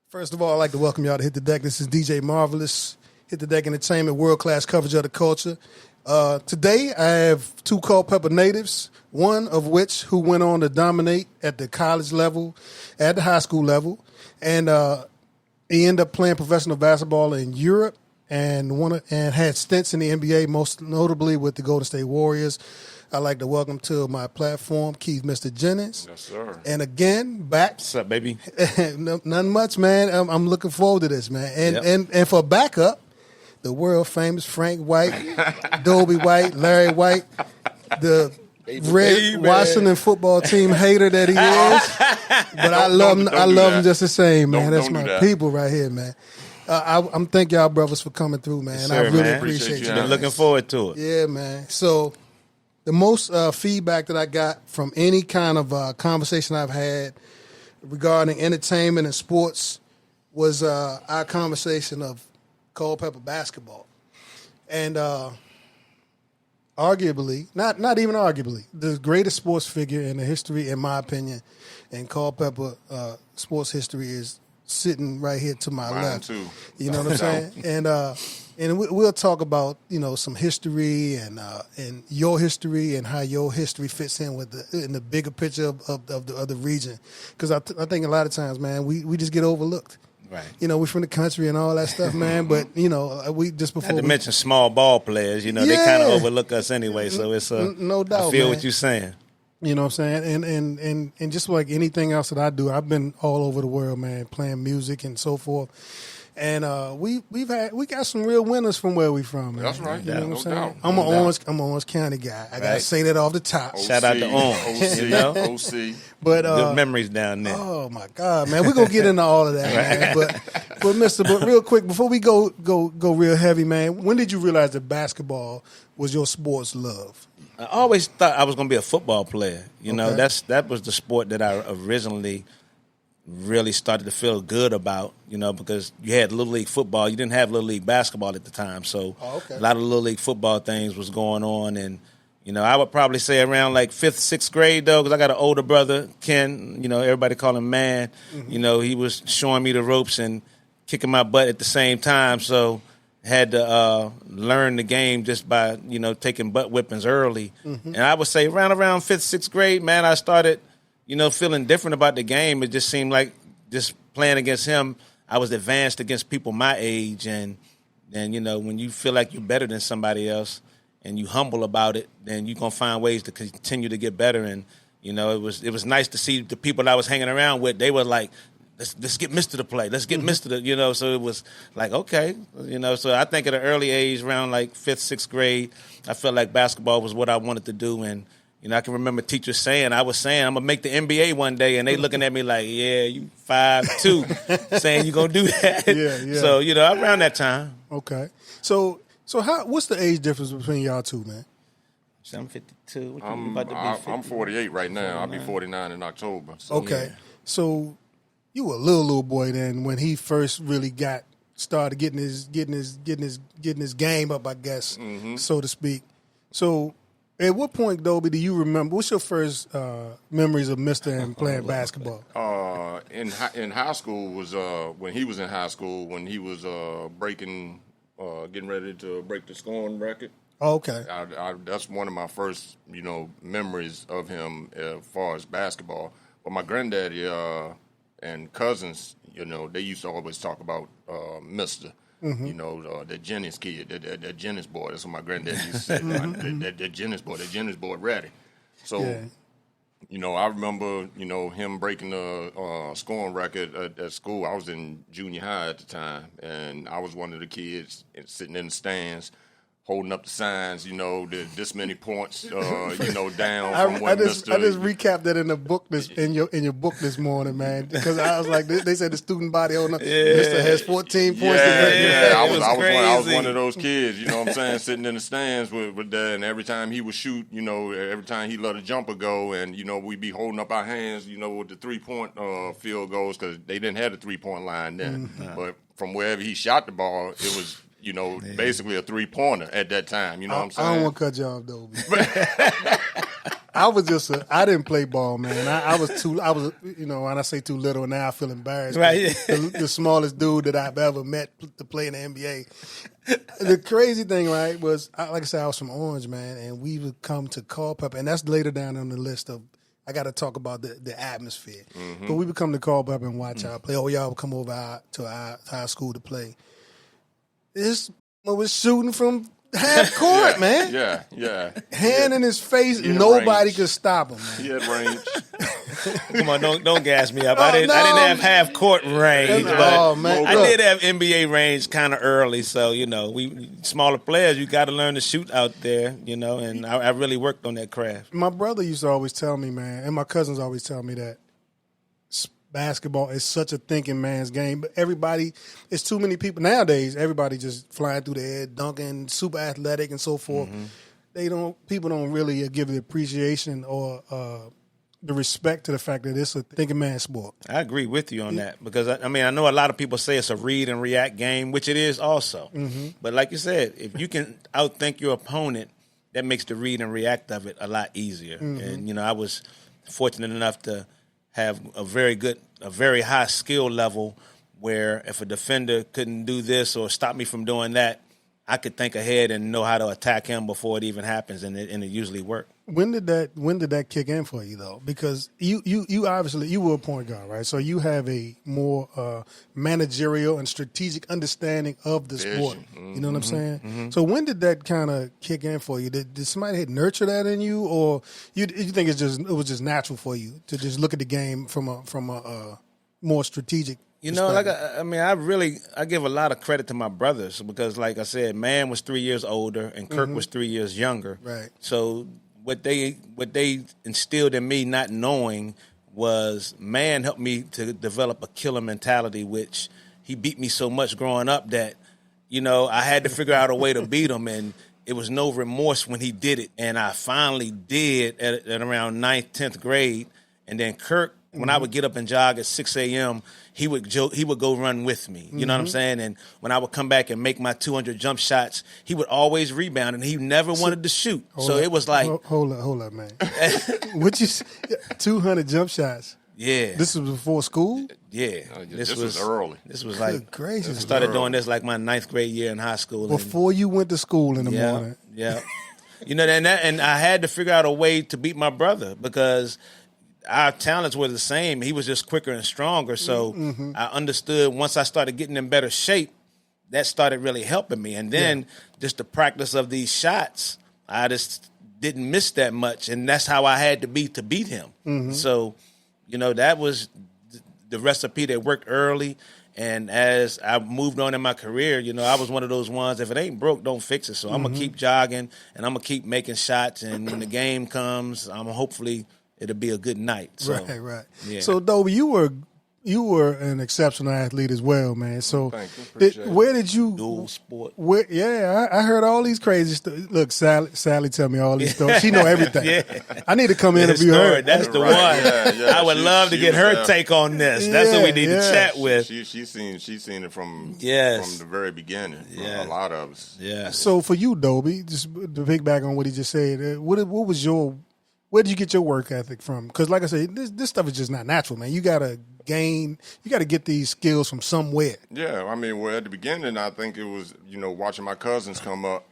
First of all, I'd like to welcome y'all to Hit the Deck. This is DJ Marvelous, Hit the Deck Entertainment, world-class coverage of the culture. Today, I have two Culpeper natives, one of which who went on to dominate at the college level, at the high school level, and he ended up playing professional basketball in Europe and had stints in the NBA, most notably with the Golden State Warriors. I'd like to welcome to my platform, Mister Jennings. Yes, sir. And again, back. What's up, baby? Nothing much, man. I'm looking forward to this, man. And for backup, the world famous Frank White, Dobie White, Larry White, the red Washington football team hater that he is. But I love him just the same, man. That's my people right here, man. I'm thank y'all brothers for coming through, man. Sir, I really man. appreciate you. Been looking forward to it. Yeah, man. So the most feedback that I got from any kind of conversation I've had regarding entertainment and sports was our conversation of Culpeper basketball. And arguably, not even arguably, the greatest sports figure in the history, in my opinion, in Culpeper sports history is sitting right here to my left. Too. You know what I'm saying? And we'll talk about, some history and your history and how your history fits in in the bigger picture of the region. Because I think a lot of times, man, we just get overlooked. Right. We're from the country and all that stuff, man. But we just before. Not to mention small ball players, they kind of overlook us anyway. So it's no doubt. I feel man. what you're saying. You know what I'm saying? And just like anything else that I do, I've been all over the world, man, playing music and so forth. And we got some real winners from where we from, man. That's right. You know what I'm no saying? doubt. I'm an Orange County guy. I gotta say that off the top. Shout out to Orange. OC. But good memories down there. Oh my God, man, we're gonna get into all of that, man. But real quick, before we go real heavy, man, when did you realize that basketball was your sports love? I always thought I was going to be a football player. That was the sport that I originally really started to feel good about, because you had Little League football. You didn't have Little League basketball at the time. So a lot of Little League football things was going on. And, I would probably say around like 5th, 6th grade, though, because I got an older brother, Ken. Everybody call him Man. Mm-hmm. He was showing me the ropes and kicking my butt at the same time. So had to learn the game just by, taking butt whippings early. Mm-hmm. And I would say around 5th, 6th grade, man, I started, feeling different about the game. It just seemed like just playing against him, I was advanced against people my age. And when you feel like you're better than somebody else and you humble about it, then you're going to find ways to continue to get better. And, it was nice to see the people that I was hanging around with. They were like, Let's get Mister to play. Let's get Mister to, so it was like, okay, so I think at an early age, around like 5th, 6th grade, I felt like basketball was what I wanted to do. And, I can remember teachers saying, I'm going to make the NBA one day. And they looking at me like, yeah, you 5'2", saying you're going to do that. Yeah. So, around that time. Okay. So what's the age difference between y'all two, man? I'm 52. I'm 48 right now. I'll be 49 in October. So. Okay. Yeah. So you were a little boy then when he first really started getting his game up, I guess, so to speak. So at what point, Dobie, do you remember? What's your first memories of Mister and playing basketball? In high school was when he was in high school when he was getting ready to break the scoring record. Oh, okay. That's one of my first memories of him as far as basketball. But my granddaddy and cousins, they used to always talk about Mister. Mm-hmm. The Jennings kid, that Jennings boy. That's what my granddad used to say. That Jennings boy ready. So, I remember, him breaking the scoring record at school. I was in junior high at the time, and I was one of the kids sitting in the stands, holding up the signs, this many points, down from what Mr. I just recapped that in the book in your book this morning, man, because I was like, they said the student body holding up. Mister has 14 points. I was one of those kids, what I'm saying, sitting in the stands with that, and every time he would shoot, every time he let a jumper go, and we'd be holding up our hands, with the 3-point field goals because they didn't have the 3-point line then, but from wherever he shot the ball, it was. basically a 3-pointer at that time. You know what I'm saying? I don't want to cut you off, though. I was just I didn't play ball, man. I was when I say too little, now I feel embarrassed. Right. The smallest dude that I've ever met to play in the NBA. The crazy thing, right, was, like I said, I was from Orange, man, and we would come to Culpeper, and that's later down on the list of, I got to talk about the atmosphere. Mm-hmm. But we would come to Culpeper and watch y'all play. Oh, y'all would come over to our school to play. This was shooting from half court, man. Yeah. Hand in his face, nobody could stop him, man. He had range. Come on, don't gas me up. I didn't have half court range, but man. I did have NBA range kind of early. So we smaller players, you got to learn to shoot out there, And I really worked on that craft. My brother used to always tell me, man, and my cousins always tell me that basketball is such a thinking man's game. But it's too many people nowadays. Everybody just flying through the air, dunking, super athletic, and so forth. Mm-hmm. People don't really give the appreciation or the respect to the fact that it's a thinking man's sport. I agree with you on that because I know a lot of people say it's a read and react game, which it is also. Mm-hmm. But like you said, if you can outthink your opponent, that makes the read and react of it a lot easier. Mm-hmm. And I was fortunate enough to have a very high skill level where if a defender couldn't do this or stop me from doing that, I could think ahead and know how to attack him before it even happens, and it usually worked. When did that kick in for you though? Because you obviously you were a point guard, right? So you have a more managerial and strategic understanding of the sport. Mm-hmm. You know what I'm saying? Mm-hmm. So when did that kind of kick in for you? Did somebody nurture that in you, or you think it was just natural for you to just look at the game from a more strategic? I give a lot of credit to my brothers because, like I said, Man was 3 years older and Kirk was 3 years younger. Right. So what they instilled in me, not knowing, was Man helped me to develop a killer mentality, which he beat me so much growing up that, I had to figure out a way to beat him, and it was no remorse when he did it. And I finally did at around 9th, 10th grade. And then Kirk, when I would get up and jog at 6 a.m., he would go run with me. You know what I'm saying? And when I would come back and make my 200 jump shots, he would always rebound, and he never wanted to shoot. So it was like, hold up, man. What you 200 jump shots? Yeah. This was before school? Yeah. This was early. This was like, good gracious. I started doing this like my 9th grade year in high school. Before you went to school in the morning. Yeah. And I had to figure out a way to beat my brother because our talents were the same. He was just quicker and stronger. So I understood once I started getting in better shape, that started really helping me. And then just the practice of these shots, I just didn't miss that much. And that's how I had to be to beat him. Mm-hmm. So, that was the recipe that worked early. And as I moved on in my career, I was one of those ones, if it ain't broke, don't fix it. So I'm going to keep jogging and I'm going to keep making shots. And when the game comes, hopefully it'll be a good night. So, right. Yeah. So, Dobie, you were an exceptional athlete as well, man. So, where did you dual sport? I heard all these crazy stories. Look, Sally tell me all these stories. She know everything. I need to come interview her. That's the one. Yeah. I would love to get her take on this. That's what we need to chat with. She's seen it from the very beginning. A lot of us. Yeah. So for you, Dobie, just to piggyback on what he just said, where did you get your work ethic from? Because, like I said, this stuff is just not natural, man. You got to get these skills from somewhere. Yeah, at the beginning, I think it was, watching my cousins come up,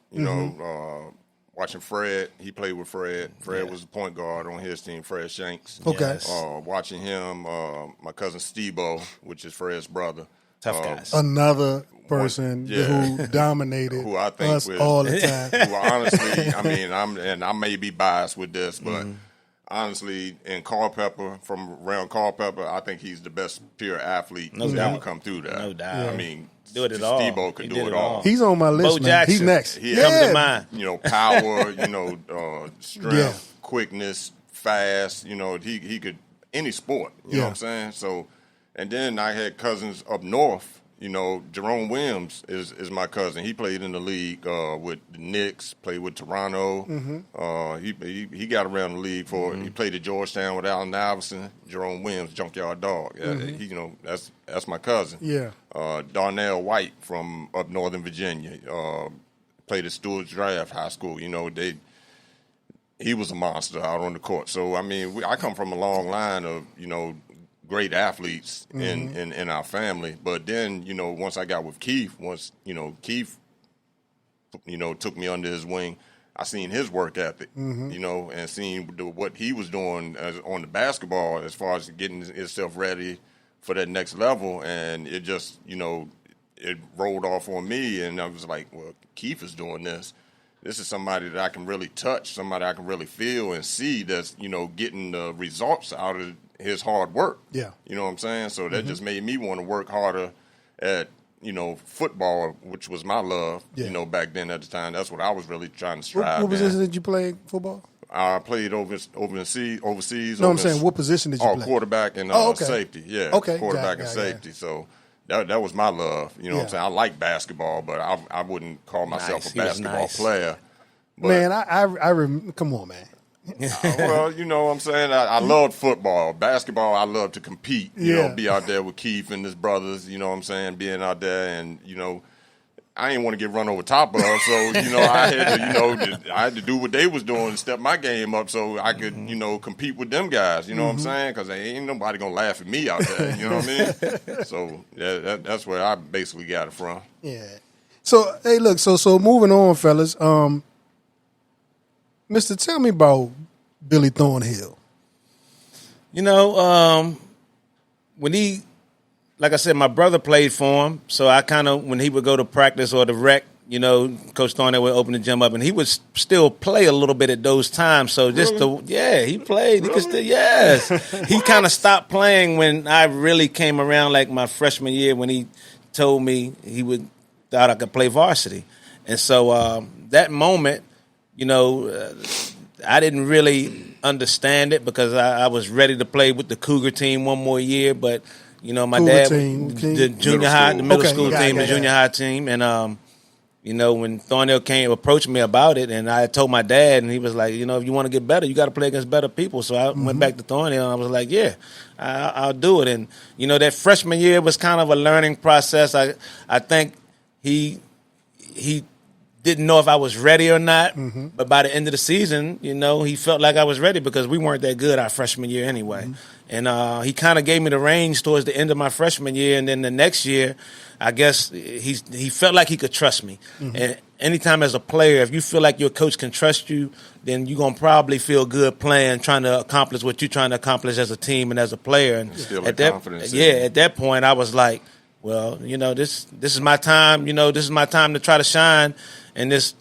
watching Fred. He played with Fred. Fred was the point guard on his team, Fred Shanks. Okay. Yes. Watching him, my cousin Steve-O, which is Fred's brother. Tough guys. Another person who dominated who I think us all the time. Who honestly, I may be biased with this, but honestly, in Culpeper, from around Culpeper, I think he's the best pure athlete who's ever come through there. No doubt. Do it all. Steve-O could do it all. He's on my list, Bo man. Jackson. He's next. He comes to mind. Power, strength, quickness, fast. He could any sport. You know what I'm saying? So, and then I had cousins up north. Jerome Williams is my cousin. He played in the league with the Knicks, played with Toronto. He got around the league he played at Georgetown with Allen Iverson. Jerome Williams, Junkyard Dog. That's my cousin. Yeah. Darnell White from up Northern Virginia. Played at Stewart's Draft High School. he was a monster out on the court. So I mean, I come from a long line of great athletes in our family. But then once I got with Keith, Keith took me under his wing. I seen his work ethic, and seen what he was doing on the basketball as far as getting himself ready for that next level, and it just it rolled off on me, and I was like, well, Keith is doing this. This is somebody that I can really touch, somebody I can really feel and see that's, getting the results out of his hard work. Yeah. You know what I'm saying? So that just made me want to work harder at, football, which was my love, back then at the time. That's what I was really trying to strive What position did you play football? I played overseas. No, I'm saying what position did you play? Quarterback and okay. safety. Yeah, okay. Quarterback and safety. So that was my love. You know what I'm saying? I like basketball, but I wouldn't call myself a basketball player. But, man, I come on, man. Well, you know what I'm saying? I loved football. Basketball, I love to compete. Be out there with Keith and his brothers, you know what I'm saying? Being out there and, I didn't want to get run over top of, so I had to do what they was doing and step my game up so I could compete with them guys. You know what I'm saying? Because ain't nobody gonna laugh at me out there. You know what I mean? So that's where I basically got it from. Yeah. So hey, look. So moving on, fellas. Mister, tell me about Billy Thornhill. When he. Like I said, my brother played for him, so I kind of, when he would go to practice or the rec, Coach Thornton would open the gym up, and he would still play a little bit at those times. So he played. He could still, yes. He kind of stopped playing when I really came around, like my freshman year, when he told me thought I could play varsity. And so that moment, I didn't really understand it because I was ready to play with the Cougar team one more year, but my Cougar dad, team. the junior high, the middle school team, the junior high team, and when Thornhill approached me about it, and I told my dad, and he was like, if you want to get better, you got to play against better people. So I went back to Thornhill, and I was like, yeah, I'll do it. And that freshman year was kind of a learning process. I think he didn't know if I was ready or not, but by the end of the season, he felt like I was ready because we weren't that good our freshman year anyway. And he kind of gave me the reins towards the end of my freshman year, and then the next year, I guess he felt like he could trust me. And anytime as a player, if you feel like your coach can trust you, then you're going to probably feel good playing, trying to accomplish what you're trying to accomplish as a team and as a player. And at that point, I was like, well, this is my time. This is my time to try to shine in this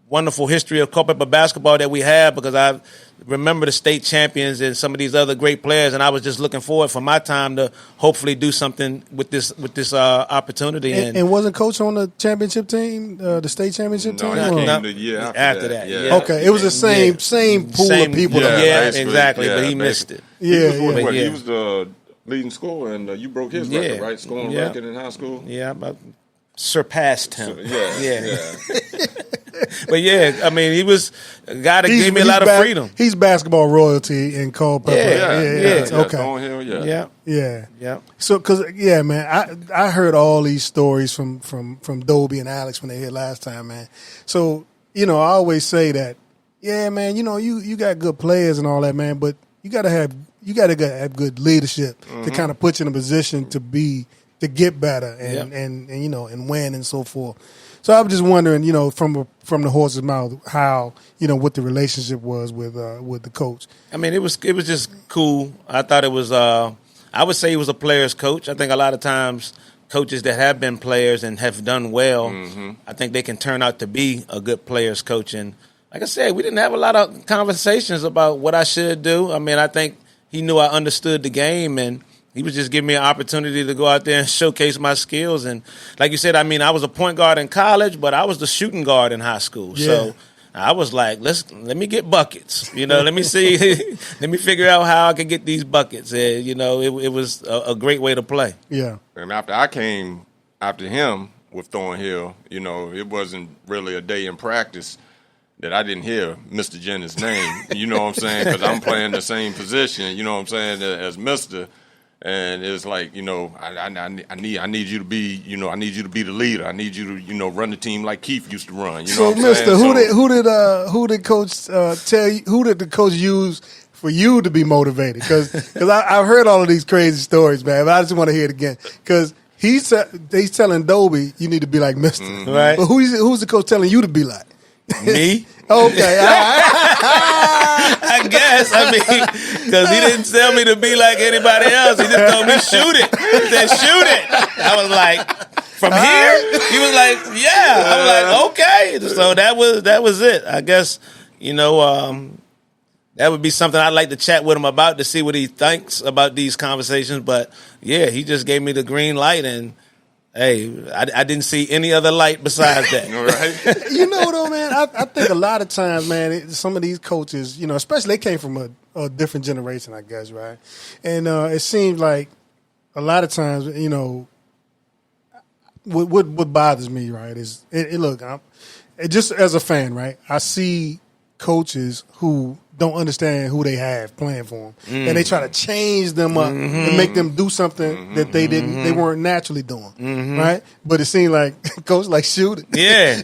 wonderful history of Culpeper basketball that we have, because I remember the state champions and some of these other great players, and I was just looking forward for my time to hopefully do something with this opportunity. And wasn't Coach on the championship team, the state championship team? No, he came the year after that. Yeah. Okay, it was the same pool of people. Yeah, exactly, but he missed it. He was the leading scorer, and you broke his record, right? Scoring record in high school. Yeah, I surpassed him. Yeah. But yeah, I mean, he was a guy that gave me a lot of freedom. He's basketball royalty in Culpeper. Yeah. Okay. Yeah. So, man, I heard all these stories from Dobie and Alex when they here last time, man. So, I always say that, yeah, man, you got good players and all that, man, but you got to have good leadership to kind of put you in a position to get better and win and so forth. So I was just wondering, from the horse's mouth, how what the relationship was with the coach. I mean, it was just cool. I thought it was. I would say he was a player's coach. I think a lot of times coaches that have been players and have done well, I think they can turn out to be a good player's coach. And like I said, we didn't have a lot of conversations about what I should do. I mean, I think he knew I understood the game, and he was just giving me an opportunity to go out there and showcase my skills. And like you said, I mean, I was a point guard in college, but I was the shooting guard in high school. Yeah. So I was like, let me get buckets. Let me see, let me figure out how I can get these buckets. And, it was a great way to play. Yeah. And after I came after him with Thornhill, it wasn't really a day in practice that I didn't hear Mister Jennings' name. You know what I'm saying? Because I'm playing the same position, as Mister. And it's like, I need you to be, I need you to be the leader. I need you to, run the team like Keith used to run. You know what I'm Mister, saying? who did Coach tell you? Who did the coach use for you to be motivated? Because I've heard all of these crazy stories, man. But I just want to hear it again because he's telling Dobie you need to be like Mister. Mm-hmm. Right. But who's the coach telling you to be like? Me? Okay. I guess. I mean, because he didn't tell me to be like anybody else. He just told me shoot it. He said shoot it. I was like, from here? He was like, yeah. I was like, okay. So that was it. I guess, that would be something I'd like to chat with him about to see what he thinks about these conversations. But yeah, he just gave me the green light, and hey, I didn't see any other light besides that. Right. Though, man, I think a lot of times, man, some of these coaches, especially they came from a different generation, I guess, right? And it seems like a lot of times, what bothers me, right, is look, just as a fan, right, I see coaches who don't understand who they have playing for them, and they try to change them up and make them do something that they weren't naturally doing, right? But it seemed like coach like shoot it. Yeah,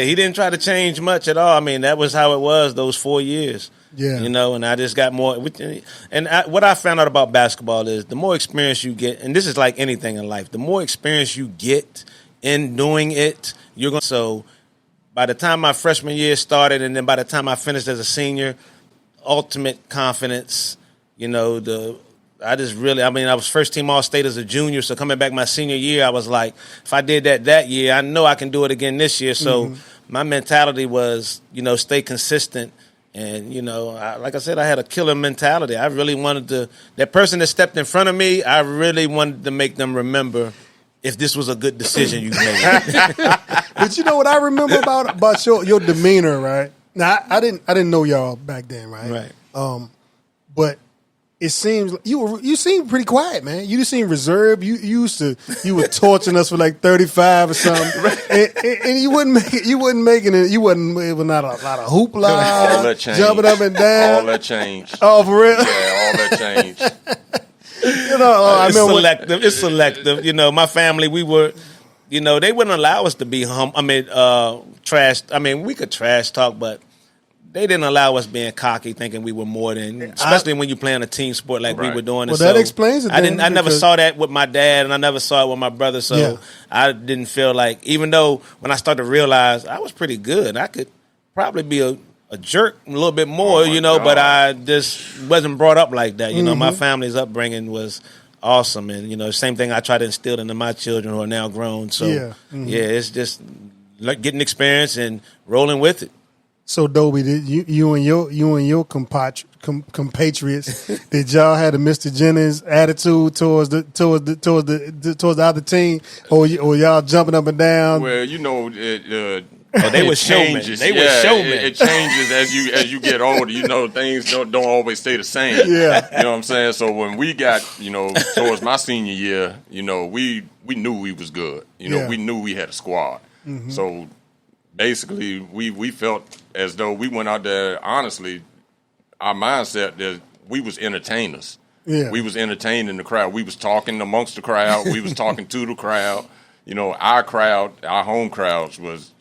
he didn't try to change much at all. I mean, that was how it was those 4 years. Yeah, and I just got more. And what I found out about basketball is the more experience you get, and this is like anything in life, the more experience you get in doing it, you're going. So by the time my freshman year started, and then by the time I finished as a senior, ultimate confidence. I was first team All-State as a junior, so coming back my senior year, I was like, if I did that year, I know I can do it again this year. So my mentality was, stay consistent. And, like I said, I had a killer mentality. I really wanted that person that stepped in front of me, I really wanted to make them remember if this was a good decision you made. But you know what I remember about your demeanor, right? Now I didn't know y'all back then, right? Right. But it seems you seem pretty quiet, man. You just seem reserved. You were torching us for like 35 or something, and you wasn't making it. It was not a lot of hoopla, all that changed. Jumping up and down. All that changed. Oh, for real? Yeah, all that changed. I It's remember selective. It's selective. My family, we were. They wouldn't allow us to be trash. I mean, we could trash talk, but they didn't allow us being cocky, thinking we were more than, especially when you're playing a team sport like we were doing. Well, that explains it. I never saw that with my dad, and I never saw it with my brother. So I didn't feel like, even though when I started to realize I was pretty good, I could probably be a jerk a little bit more, God. But I just wasn't brought up like that. My family's upbringing was awesome, and same thing I try to instill into my children who are now grown. So it's just like getting experience and rolling with it. So Dobie, you and your compatriots, did y'all have the Mister Jennings attitude towards the other team, or y'all jumping up and down? Well, they were showmen. They were showmen. It changes as you get older. Things don't always stay the same. Yeah, you know what I'm saying. So when we got towards my senior year, we knew we was good. We knew we had a squad. Mm-hmm. So basically, we felt as though we went out there. Honestly, our mindset that we was entertainers. Yeah, we was entertaining the crowd. We was talking amongst the crowd. We was talking to the crowd. Our crowd, our home crowds was.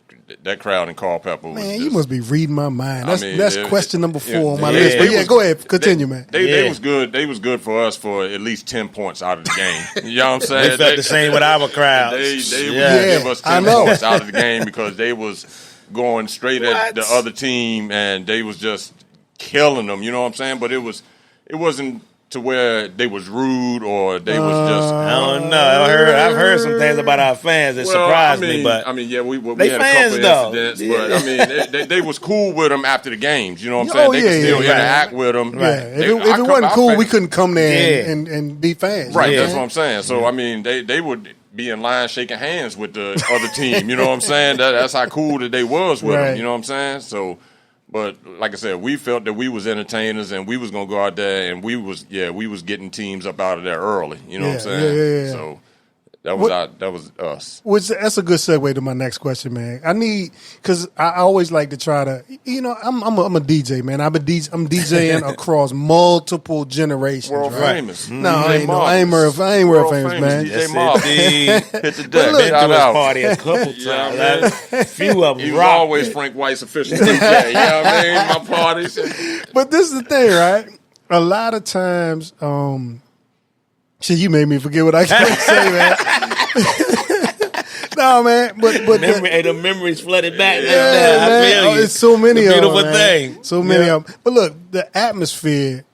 That crowd in Culpeper was man, you must be reading my mind. That's question number 4 on my list. But go ahead, continue, man. They was good. They was good for us for at least 10 points out of the game. You know what I'm saying? They felt the same with our crowd. They would give us 10 points out of the game because they was going straight at the other team and they was just killing them. You know what I'm saying? But it wasn't to where they was rude or they was just. I don't know. I've heard some things about our fans that surprised me, but we had fans, a couple incidents, but they was cool with them after the games. You know what I'm saying? They could still interact with them. Right. If it wasn't cool, we couldn't come there and be fans. Right. That's what I'm saying. So they would be in line shaking hands with the other team. You know what I'm saying? That's how cool that they was with them. You know what I'm saying? So. But like I said, we felt that we was entertainers and we was gonna go out there and we was getting teams up out of there early. You know what I'm saying? Yeah. So That was us. That's a good segue to my next question, man. Because I always like to try to, I'm a DJ, man. I'm DJing across multiple generations. World famous. No, I ain't world famous, man. DJ Marv. Hit the deck. Been to his party a couple times. A few of them. He was always Frank White's official DJ. You know what I mean? My parties. But this is the thing, right? A lot of times, shit, you made me forget what I was going to say, man. No, man, but the memories flooded back. Yeah, I feel you. It's so many of them. Beautiful thing. So many of them. But look, the atmosphere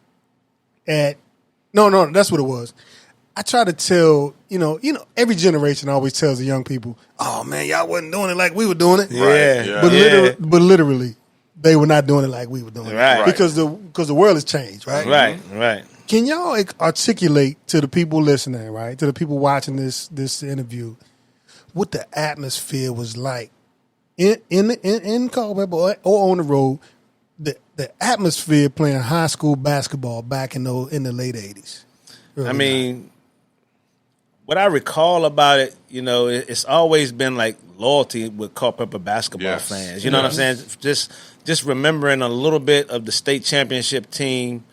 no, that's what it was. I try to tell, every generation always tells the young people, "Oh man, y'all wasn't doing it like we were doing it." Yeah. But literally, they were not doing it like we were doing it. Right. Because the world has changed, right? Right. Can y'all articulate to the people listening, right, to the people watching this interview, what the atmosphere was like in Culpeper or on the road, the atmosphere playing high school basketball back in the late 80s? I mean, what I recall about it, it's always been like loyalty with Culpeper basketball fans. You know what I'm saying? Just remembering a little bit of the state championship team.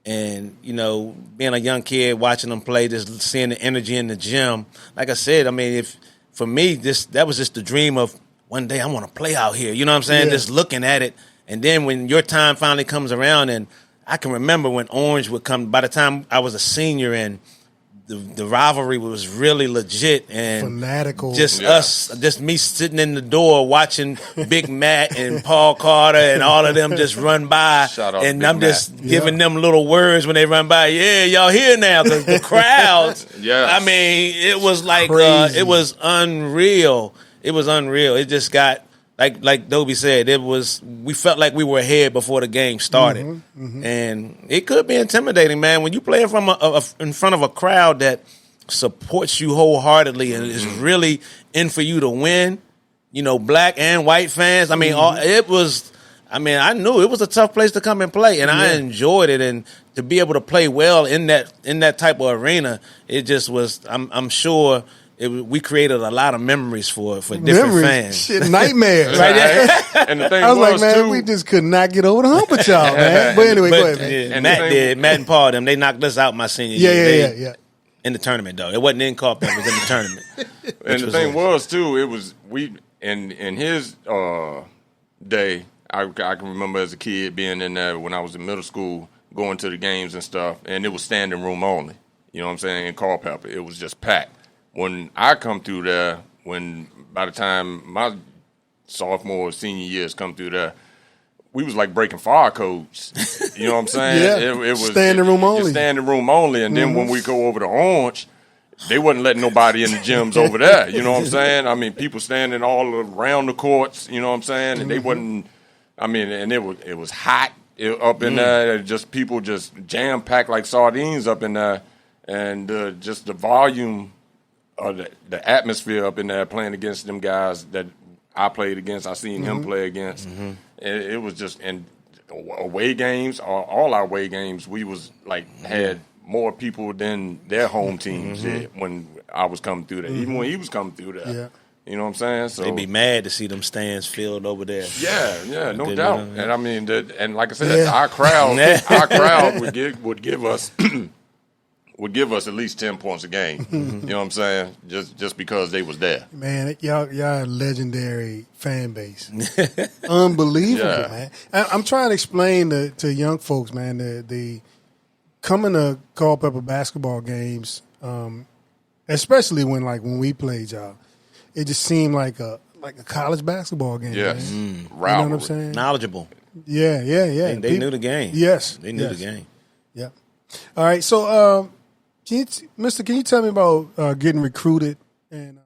And, being a young kid, watching them play, just seeing the energy in the gym. Like I said, I mean, for me, that was just the dream of one day I want to play out here. You know what I'm saying? Yeah. Just looking at it. And then when your time finally comes around, and I can remember when Orange would come, by the time I was a senior and the rivalry was really legit and fanatical. Just me sitting in the door watching Big Matt and Paul Carter and all of them just run by, and I'm just giving them little words when they run by. Yeah, y'all here now, because the crowds. I mean, it was like it was unreal. It was unreal. It just got. Like Dobie said, we felt like we were ahead before the game started, and it could be intimidating, man. When you play in front of a crowd that supports you wholeheartedly and is really in for you to win, black and white fans. I mean, it was. I mean, I knew it was a tough place to come and play, and I enjoyed it. And to be able to play well in that type of arena, it just was. I'm sure. We created a lot of memories for different fans. Shit, nightmares. Right? And the thing I was like, man, too, we just could not get over the hump with y'all, man. But anyway, go ahead, man. Yeah, Matt and Paul, they knocked us out my senior year. Yeah. In the tournament, though. It wasn't in Culpeper, it was in the tournament. And the thing was, too, it was, in his day, I can remember as a kid being in there when I was in middle school, going to the games and stuff, and it was standing room only. You know what I'm saying? In Culpeper, it was just packed. When I come through there, by the time my sophomore or senior years come through there, we was like breaking fire codes. You know what I'm saying? It was standing room only. Standing room only. And then when we go over to Orange, they wasn't letting nobody in the gyms over there. You know what I'm saying? I mean, people standing all around the courts. You know what I'm saying? And they wasn't. I mean, and it was hot up in there. Just people just jam packed like sardines up in there, and just the volume. The atmosphere up in there playing against them guys that I played against, I seen him play against. It was just, and away games, all our away games, we was like had more people than their home teams did when I was coming through there, even when he was coming through there. Yeah. You know what I'm saying? So they'd be mad to see them stands filled over there. Yeah, no doubt. And I mean, and like I said, our crowd would give us. Would give us at least 10 points a game. You know what I'm saying? Just because they was there. Man, y'all a legendary fan base. Unbelievable, man. I'm trying to explain to young folks, man, the coming to Culpeper basketball games, especially when we played y'all, it just seemed like a college basketball game. Yes. Man. You know what I'm saying? Knowledgeable. Yeah. They knew the game. Yes. They knew the game. Yeah. All right. So, can you tell me about getting recruited and